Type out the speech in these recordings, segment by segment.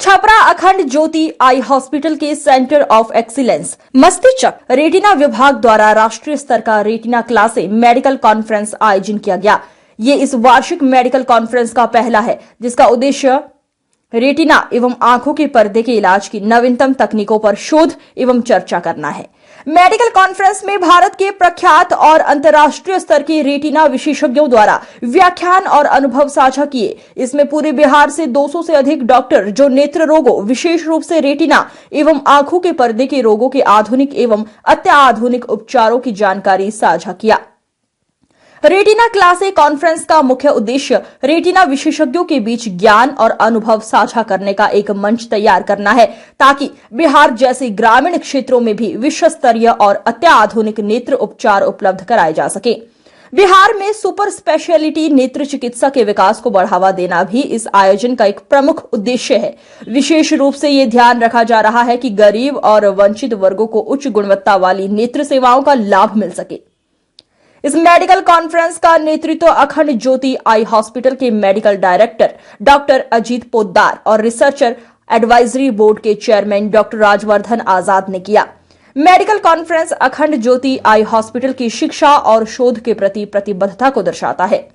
छपरा अखंड ज्योति eye hospital के centre of excellence मस्तिष्क रेटिना विभाग द्वारा राष्ट्रीय स्तर का रेटिना क्लासे मेडिकल कॉन्फ्रेंस आयोजन किया गया। ये इस वार्षिक मेडिकल कॉन्फ्रेंस का पहला है, जिसका उद्देश्य रेटिना एवं आंखों के पर्दे के इलाज की नवीनतम तकनीकों पर शोध एवं चर्चा करना है। मेडिकल कॉन्फ्रेंस में भारत के प्रख्यात और अंतर्राष्ट्रीय स्तर के रेटिना विशेषज्ञों द्वारा व्याख्यान और अनुभव साझा किए। इसमें पूरे बिहार से 200 से अधिक डॉक्टर जो नेत्र रोगों, विशेष रूप से रेटिना एवं आंखों के पर्दे के रोगों के आधुनिक एवं अत्याधुनिक उपचारों की जानकारी साझा किया। रेटिना क्लास ए कॉन्फ्रेंस का मुख्य उद्देश्य रेटिना विशेषज्ञों के बीच ज्ञान और अनुभव साझा करने का एक मंच तैयार करना है, ताकि बिहार जैसे ग्रामीण क्षेत्रों में भी विश्व स्तरीय और अत्याधुनिक नेत्र उपचार उपलब्ध कराए जा सके। बिहार में सुपर स्पेशलिटी नेत्र चिकित्सा के विकास को बढ़ावा देना भी इस आयोजन का एक प्रमुख उद्देश्य है। विशेष रूप से ये ध्यान रखा जा रहा है कि गरीब और वंचित वर्गों को उच्च गुणवत्ता वाली नेत्र सेवाओं का लाभ मिल सके। इस मेडिकल कॉन्फ्रेंस का नेतृत्व अखंड ज्योति आई हॉस्पिटल के medical director doctor Ajit Poddar और रिसर्चर एडवाइजरी बोर्ड के चेयरमैन डॉक्टर राजवर्धन आजाद ने किया। मेडिकल कॉन्फ्रेंस अखंड ज्योति आई हॉस्पिटल की शिक्षा और शोध के प्रति प्रतिबद्धता को दर्शाता है।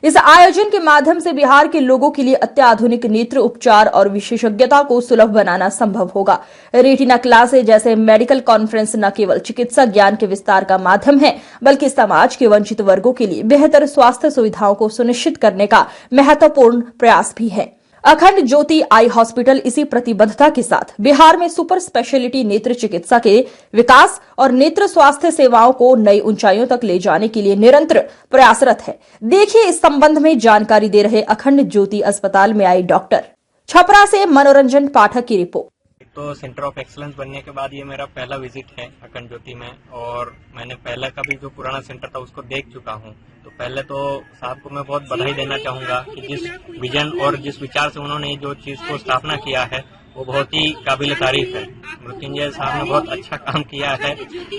इस आयोजन के माध्यम से बिहार के लोगों के लिए अत्याधुनिक नेत्र उपचार और विशेषज्ञता को सुलभ बनाना संभव होगा। रेटिना क्लास ए जैसे मेडिकल कॉन्फ्रेंस न केवल चिकित्सा ज्ञान के विस्तार का माध्यम है, बल्कि समाज के वंचित वर्गों के लिए बेहतर स्वास्थ्य सुविधाओं को सुनिश्चित करने का महत्वपूर्ण प्रयास भी है। अखंड ज्योति आई हॉस्पिटल इसी प्रतिबद्धता के साथ बिहार में सुपर स्पेशलिटी नेत्र चिकित्सा के विकास और नेत्र स्वास्थ्य सेवाओं को नई ऊंचाइयों तक ले जाने के लिए निरंतर प्रयासरत है। देखिए इस संबंध में जानकारी दे रहे अखंड ज्योति अस्पताल में आई डॉक्टर। छपरा से मनोरंजन पाठक की रिपोर्ट। तो सेंटर ऑफ एक्सीलेंस बनने के बाद ये मेरा पहला विजिट है अखंड ज्योति में, और मैंने पहले का भी जो पुराना सेंटर था उसको देख चुका हूँ। तो पहले तो साहब को मैं बहुत बधाई देना चाहूंगा कि जिस विजन और जिस विचार से उन्होंने जो चीज को स्थापना किया है वो बहुत ही काबिल तारीफ है। मृत्युंजय साहब ने बहुत अच्छा काम किया है,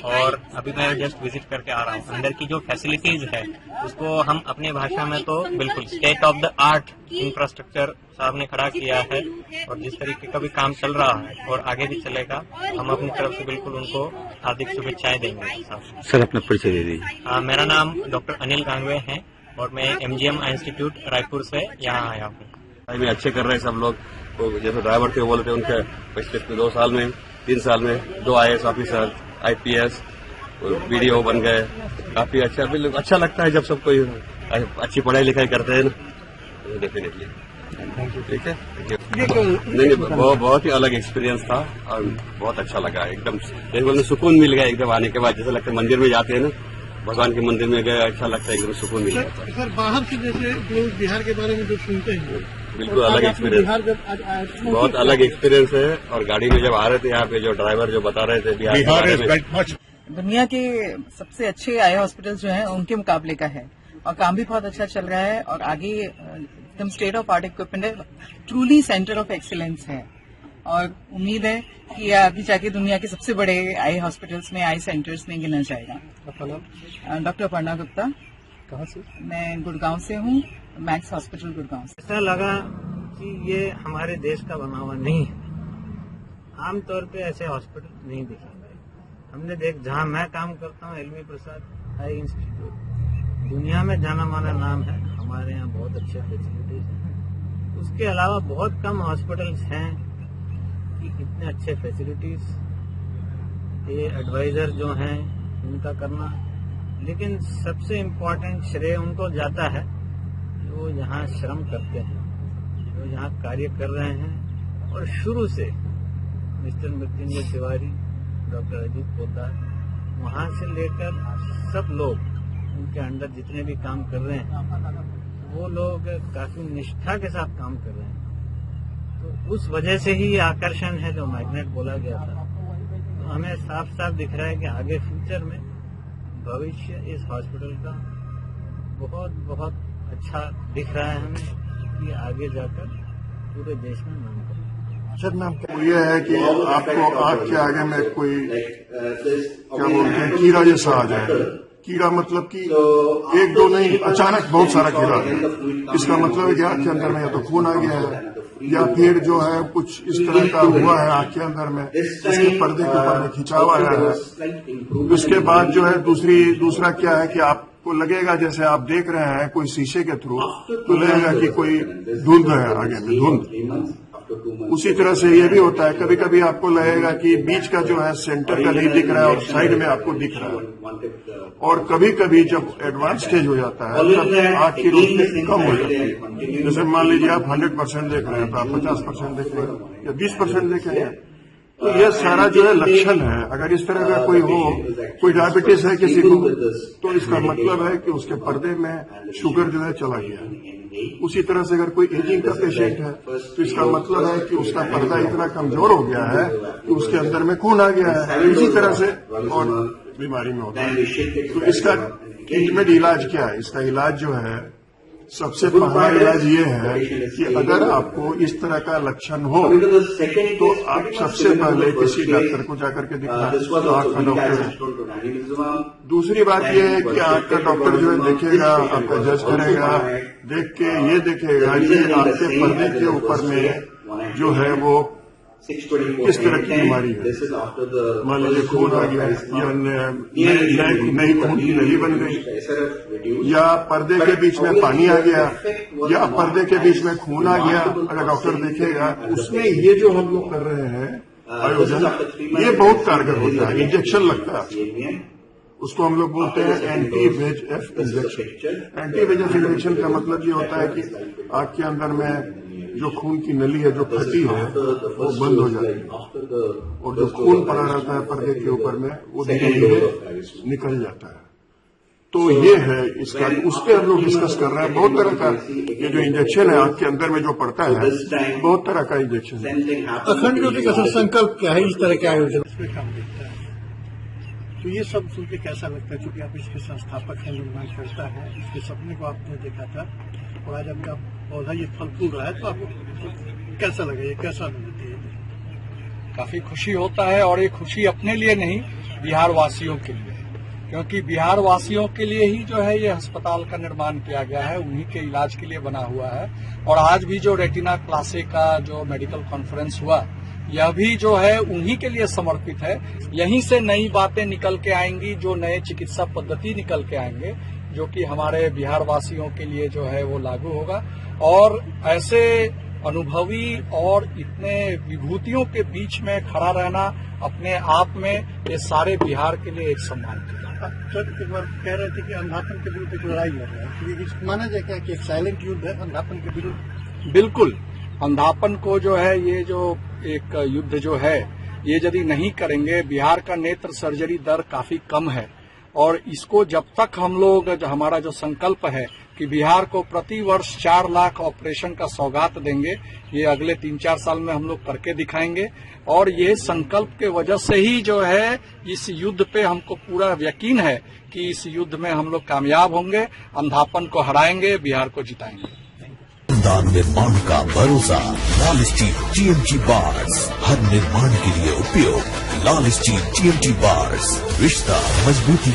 और अभी मैं जस्ट विजिट करके आ रहा हूँ। अंदर की जो फैसिलिटीज है उसको हम अपनी भाषा में तो बिल्कुल state of the art infrastructure साहब ने खड़ा किया है, और जिस तरीके का भी काम चल रहा है और आगे भी चलेगा, हम अपनी तरफ से बिल्कुल उनको हार्दिक शुभेच्छाएं देंगे। सर अपना परिचय दे दीजिए। मेरा नाम डॉक्टर अनिल गांगवे है और मैं MGM इंस्टीट्यूट रायपुर से यहाँ आया हूँ। अच्छे कर रहे हैं सब लोग। तो जैसे ड्राइवर थे बोले थे, उनके पिछले 2 साल में 3 साल में 2 IAS ऑफिसर, IPS, BDO बन गए। काफी अच्छा लगता है जब सब कोई अच्छी पढ़ाई लिखाई करते हैं ना। डेफिनेटली ठीक है। नहीं, बहुत ही अलग एक्सपीरियंस था और बहुत अच्छा लगा। एकदम जैसे सुकून मिल गया एकदम आने के बाद। जैसे लगता है मंदिर में जाते हैं ना, भगवान के मंदिर में गए, अच्छा लगता है, एकदम सुकून मिल गया। सर बाहर से जैसे लोग बिहार के बारे में जो सुनते हैं, बिल्कुल अलग एक्सपीरियंस, बहुत अलग एक्सपीरियंस है। और गाड़ी में जब आ रहे थे यहाँ पे जो ड्राइवर जो बता रहे थे बिहार के बारे में, दुनिया के सबसे अच्छे आई हॉस्पिटल जो हैं उनके मुकाबले का है, और काम भी बहुत अच्छा चल रहा है, और आगे एकदम स्टेट ऑफ आर्ट इक्विपमेंट है, ट्रूली सेंटर ऑफ एक्सीलेंस है। और उम्मीद है कि आगे जाके दुनिया के सबसे बड़े आई हॉस्पिटल्स में, आई सेंटर्स में गिना जाएगा। डॉक्टर अपर्णा गुप्ता। कहाँ से? मैं गुड़गांव से हूँ, मैक्स हॉस्पिटल गुड़गांव से। ऐसा लगा कि ये हमारे देश का बना हुआ नहीं है। आमतौर पे ऐसे हॉस्पिटल नहीं देखे गए। हमने जहाँ मैं काम करता हूँ, LV प्रसाद आई इंस्टीट्यूट, दुनिया में जाना माना नाम है। हमारे यहाँ बहुत अच्छे फैसिलिटीज हैं। उसके अलावा बहुत कम हॉस्पिटल्स हैं कि इतने अच्छे फैसिलिटीज, ये एडवाइजर जो हैं उनका करना। लेकिन सबसे इम्पोर्टेंट श्रेय उनको जाता है जो यहाँ श्रम करते हैं, जो यहाँ कार्य कर रहे हैं। और शुरू से मिस्टर मृत्युंजय तिवारी, डॉक्टर अजीत पोद्दार, वहाँ से लेकर सब लोग उनके अंडर जितने भी काम कर रहे हैं, वो लोग काफी निष्ठा के साथ काम कर रहे हैं। तो उस वजह से ही ये आकर्षण है जो मैग्नेट बोला गया था। तो हमें साफ साफ दिख रहा है कि आगे फ्यूचर में भविष्य इस हॉस्पिटल का बहुत बहुत अच्छा दिख रहा है हमें, कि आगे जाकर पूरे देश में नाम करें। सर नाम ये है कि आपको आँख के आगे में कोई क्या बोलते हैं कीड़ा जैसा आ जाए। कीड़ा मतलब कि 1 2 नहीं, अचानक बहुत सारा कीड़ा। इसका मतलब है कि आँख के अंदर में या तो खून आ गया है या फिर जो है कुछ इस तरह का हुआ है आंख के अंदर में, उसके पर्दे के ऊपर में खिंचाव आया है। उसके बाद जो है दूसरा क्या है कि आपको लगेगा जैसे आप देख रहे हैं कोई शीशे के थ्रू, तो लगेगा कि कोई धुंध है आगे में, धुंध। उसी तरह से ये भी होता है, कभी कभी आपको लगेगा कि बीच का जो है सेंटर का नहीं दिख रहा है और साइड में आपको दिख रहा है। और कभी कभी जब एडवांस स्टेज हो जाता है तब आंख की रोशनी कम हो जाती है। जैसे मान लीजिए आप 100% देख रहे हैं तो आप 50% देख रहे हैं या 20% देख रहे हैं। तो यह सारा जो है लक्षण है। अगर इस तरह का कोई हो, कोई डायबिटीज है किसी को, तो इसका मतलब है कि उसके पर्दे में शुगर जो है चला गया। उसी तरह से अगर कोई एजिंग का पेशेंट है तो इसका मतलब है कि उसका पर्दा इतना कमजोर हो गया है कि उसके अंदर में खून आ गया है। इसी तरह से और बीमारी में होता है। तो इसका ट्रीटमेंट इलाज क्या है? इसका इलाज जो है, सबसे पहला इलाज ये है कि अगर आपको इस तरह का लक्षण हो तो आप सबसे पहले किसी डॉक्टर को जाकर के दिखाएं, जो आंख का डॉक्टर है। दूसरी बात यह है कि आंख का डॉक्टर जो है देखेगा, आपका जज करेगा, देख के ये देखेगा कि आपके पर्दे के ऊपर में जो है वो किस तरह की बीमारी है। मान लीजिए खून आ गया या नई खून की नली बन गई, या पर्दे के बीच में पानी आ गया, या पर्दे के बीच में खून आ गया। अगर डॉक्टर देखेगा उसमें ये जो हम लोग कर रहे हैं आयोजन, ये बहुत कारगर होता है। इंजेक्शन लगता है, उसको हम लोग बोलते हैं एंटी-VEGF इंजेक्शन। एंटी-VEGF इंजेक्शन का मतलब ये होता है कि आंख के अंदर में जो खून की नली है जो फटी है वो बंद हो जाती है और जो खून पड़ा रहता है पर्दे के ऊपर में वो धीरे धीरे निकल जाता है। तो ये है इसका, उस पर हम लोग डिस्कस कर रहे हैं। बहुत तरह का ये जो इंजेक्शन है आंख के अंदर में जो पड़ता है, बहुत तरह का इंजेक्शन है। अखंड ज्योति का संकल्प क्या है इस तरह के आयोजन में काम करता है? तो ये सब सुन के कैसा लगता है? क्योंकि आप इसके संस्थापक हैं, निर्माण करता है, इसके सपने को आपने देखा था और आज आपका पौधा ये फल फूल रहा है, तो आपको कैसा लगा? ये कैसा अनुभूति है? काफी खुशी होता है और ये खुशी अपने लिए नहीं, बिहार वासियों के लिए, क्योंकि बिहार वासियों के लिए ही जो है ये अस्पताल का निर्माण किया गया है, उन्हीं के इलाज के लिए बना हुआ है। और आज भी जो रेटिना क्लासे का जो मेडिकल कॉन्फ्रेंस हुआ, यह भी जो है उन्हीं के लिए समर्पित है। यहीं से नई बातें निकल के आएंगी, जो नए चिकित्सा पद्धति निकल के आएंगे, जो कि हमारे बिहार वासियों के लिए जो है वो लागू होगा। और ऐसे अनुभवी और इतने विभूतियों के बीच में खड़ा रहना अपने आप में ये सारे बिहार के लिए एक सम्मान की बात है। सर, एक बार कह रहे थे कि अंधापन के विरुद्ध एक लड़ाई लड़ रहा है, तो माना जाए क्या कि एक साइलेंट युद्ध है अंधापन के विरुद्ध? बिल्कुल, अंधापन को जो है ये जो एक युद्ध जो है ये यदि नहीं करेंगे, बिहार का नेत्र सर्जरी दर काफी कम है और इसको जब तक हम लोग, हमारा जो संकल्प है कि बिहार को प्रति वर्ष 4 लाख ऑपरेशन का सौगात देंगे, ये अगले 3-4 साल में हम लोग करके दिखाएंगे। और ये संकल्प के वजह से ही जो है इस युद्ध पे हमको पूरा यकीन है कि इस युद्ध में हम लोग कामयाब होंगे, अंधापन को हराएंगे, बिहार को जिताएंगे। निर्माण का भरोसा लाल स्टील TMT बार्स, हर निर्माण के लिए उपयोग। लाल स्टील TMT बार्स, रिश्ता मजबूती